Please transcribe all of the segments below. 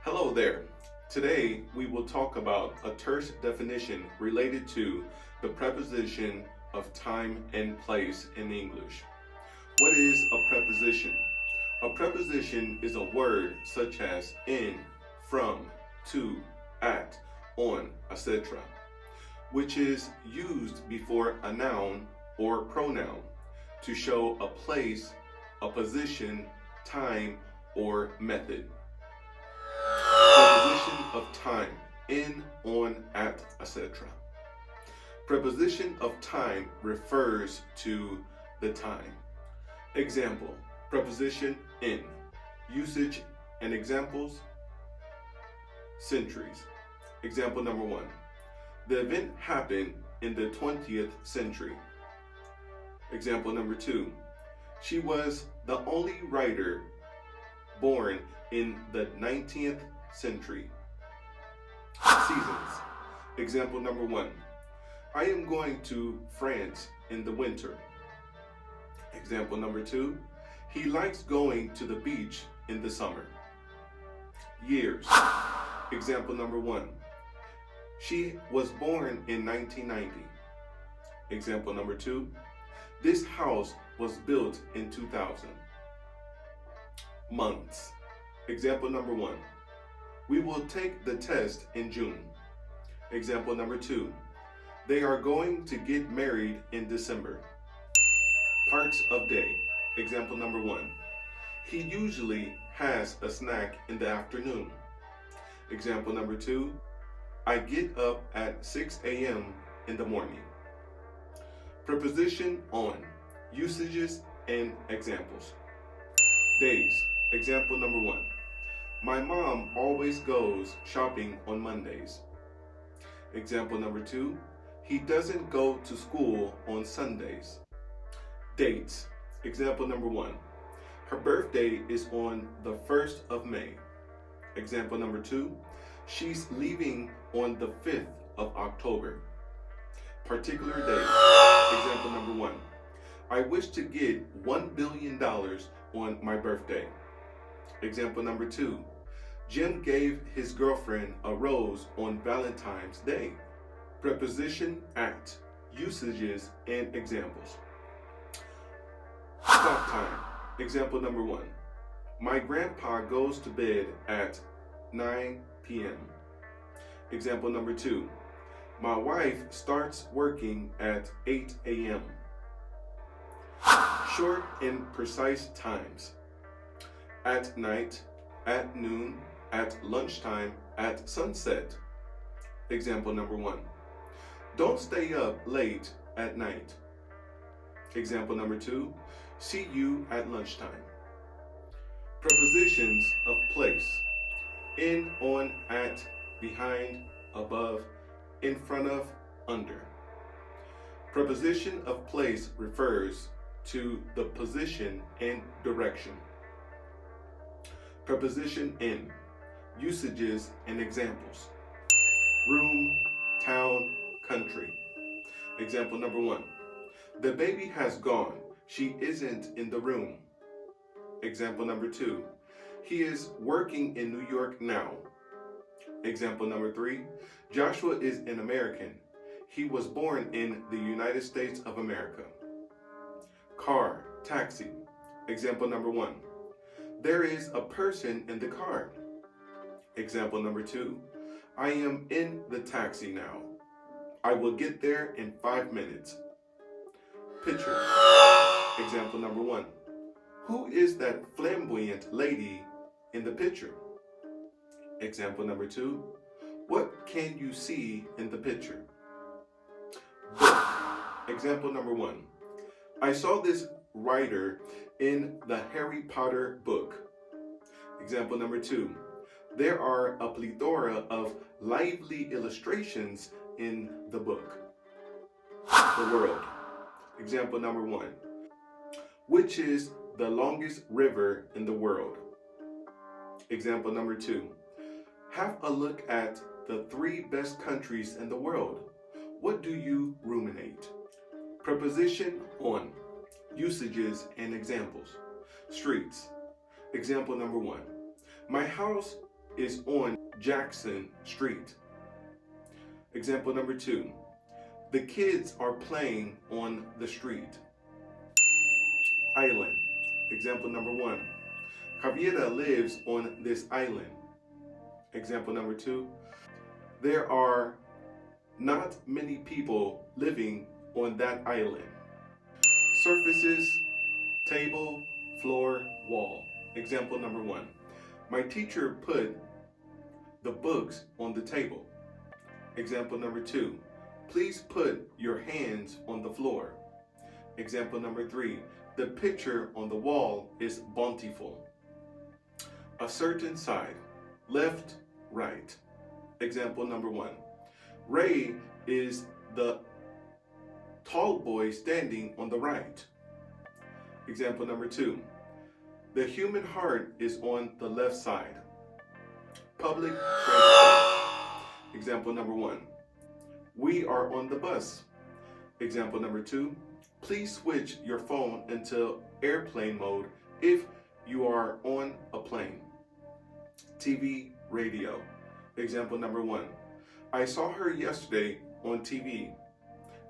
Hello there. Today we will talk about a terse definition related to the preposition of time and place in English. What is a preposition? A preposition is a word such as in, from, to, at, on, etc., which is used before a noun or pronoun to show a place, a position, time, or method. Preposition of time, in, on, at, etc. Preposition of time refers to the time. Example, preposition in. Usage and examples, centuries. Example number 1. The event happened in the 20th century. Example number 2. She was the only writer born in the 19th century. Seasons. Example number 1. I am going to France in the winter. Example number 2. He likes going to the beach in the summer. Years. Example number 1. She was born in 1990. Example number 2. This house was built in 2000. Months. Example number 1. We will take the test in June. Example number 2. They are going to get married in December. Parts of day. Example number 1. He usually has a snack in the afternoon. Example number 2. I get up at 6 a.m. in the morning. Preposition on. Usages and examples. Days. Example number 1. My mom always goes shopping on Mondays. Example number 2. He doesn't go to school on Sundays. Dates. Example number 1. Her birthday is on the 1st of May. Example number 2. She's leaving on the 5th of October. Particular date. Example number 1. I wish to get $1 billion on my birthday. Example number 2. Jim gave his girlfriend a rose on Valentine's Day. Preposition at. Usages and examples. Stop time. Example number 1. My grandpa goes to bed at 9 p.m. Example number 2. My wife starts working at 8 a.m. Short and precise times. At night, at noon, at lunchtime, at sunset. Example number 1. Don't stay up late at night. Example number 2. See you at lunchtime. Prepositions of place. In, on, at, behind, above, in front of, under. Preposition of place refers to the position and direction. Preposition in. Usages and examples. Room, town, country. Example number 1. The baby has gone. She isn't in the room. Example number 2. He is working in New York now. Example number 3. Joshua is an American. He was born in the United States of America. Car, taxi. Example number 1. There is a person in the car. Example number 2. I am in the taxi now. I will get there in 5 minutes. Picture. Example number 1. Who is that flamboyant lady in the picture? Example number 2. What can you see in the picture? Book. Example number 1. I saw this writer in the Harry Potter book. Example number 2. There are a plethora of lively illustrations in the book. The world. Example number 1. Which is the longest river in the world? Example number 2. Have a look at the 3 best countries in the world. What do you ruminate? Preposition on. Usages and examples. Streets. Example number 1. My house is on Jackson Street. Example number 2. The kids are playing on the street. Island. Example number 1. Javiera lives on this island. Example number 2. There are not many people living on that island. Surfaces, table, floor, wall. Example number 1. My teacher put the books on the table. Example number 2. Please put your hands on the floor. Example number 3. The picture on the wall is bountiful. A certain side, left, right. Example number 1. Ray is the tall boy standing on the right. Example number 2. The human heart is on the left side. Public transport. Example number 1. We are on the bus. Example number 2. Please switch your phone into airplane mode if you are on a plane. TV, radio. Example number 1. I saw her yesterday on TV.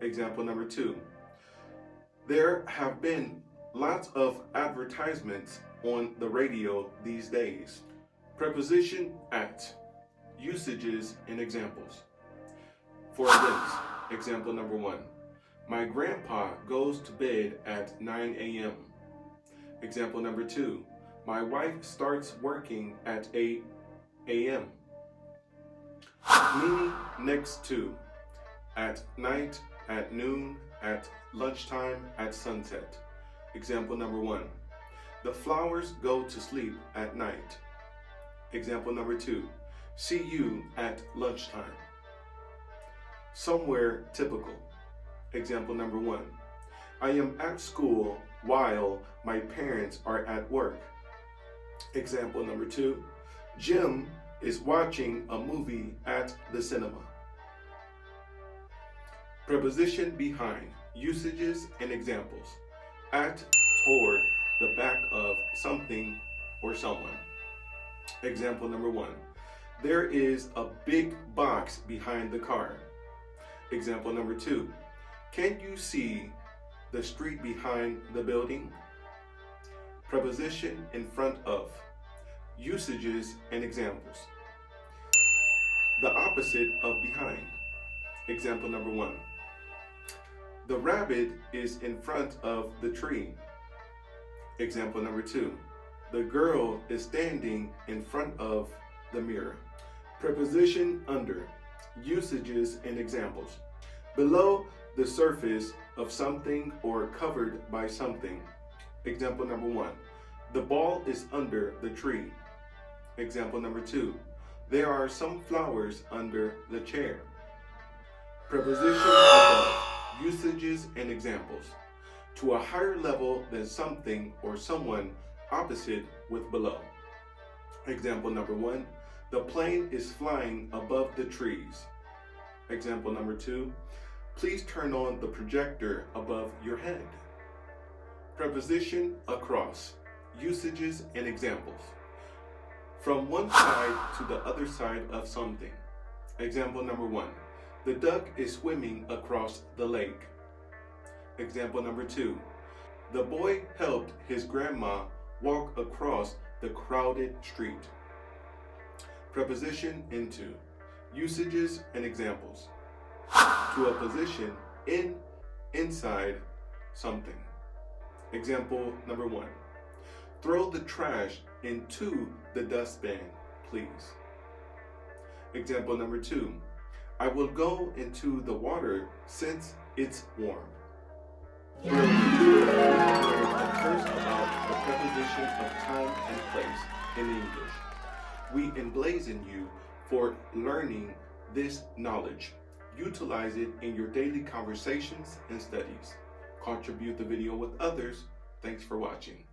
Example number 2. There have been lots of advertisements on the radio these days. Preposition at. Usages and examples. For events. Example number 1. My grandpa goes to bed at 9 a.m. Example number 2. My wife starts working at 8 a.m. Meaning next to. At night, at noon, at lunchtime, at sunset. Example number 1. The flowers go to sleep at night. Example number 2. See you at lunchtime. Somewhere typical. Example number 1. I am at school while my parents are at work. Example number 2. Jim is watching a movie at the cinema. Preposition behind. Usages and examples. At, toward, the back of something or someone. Example number 1. There is a big box behind the car. Example number 2. Can you see the street behind the building? Preposition in front of. Usages and examples. The opposite of behind. Example number 1. The rabbit is in front of the tree. Example number 2. The girl is standing in front of the mirror. Preposition under. Usages and examples. Below the surface of something or covered by something. Example number 1. The ball is under the tree. Example number 2. There are some flowers under the chair. Preposition above. Usages and examples. To a higher level than something or someone, opposite with below. Example number 1. The plane is flying above the trees. Example number 2. Please turn on the projector above your head. Preposition across. Usages and examples. From one side to the other side of something. Example number 1. The duck is swimming across the lake. Example number 2. The boy helped his grandma walk across the crowded street. Preposition into. Usages and examples. To a position in, inside something. Example number 1. Throw the trash into the dustbin, please. Example number 2. I will go into the water since it's warm. Here we learn first about the preposition of time and place in English. We emblazon you for learning this knowledge. Utilize it in your daily conversations and studies. Contribute the video with others. Thanks for watching.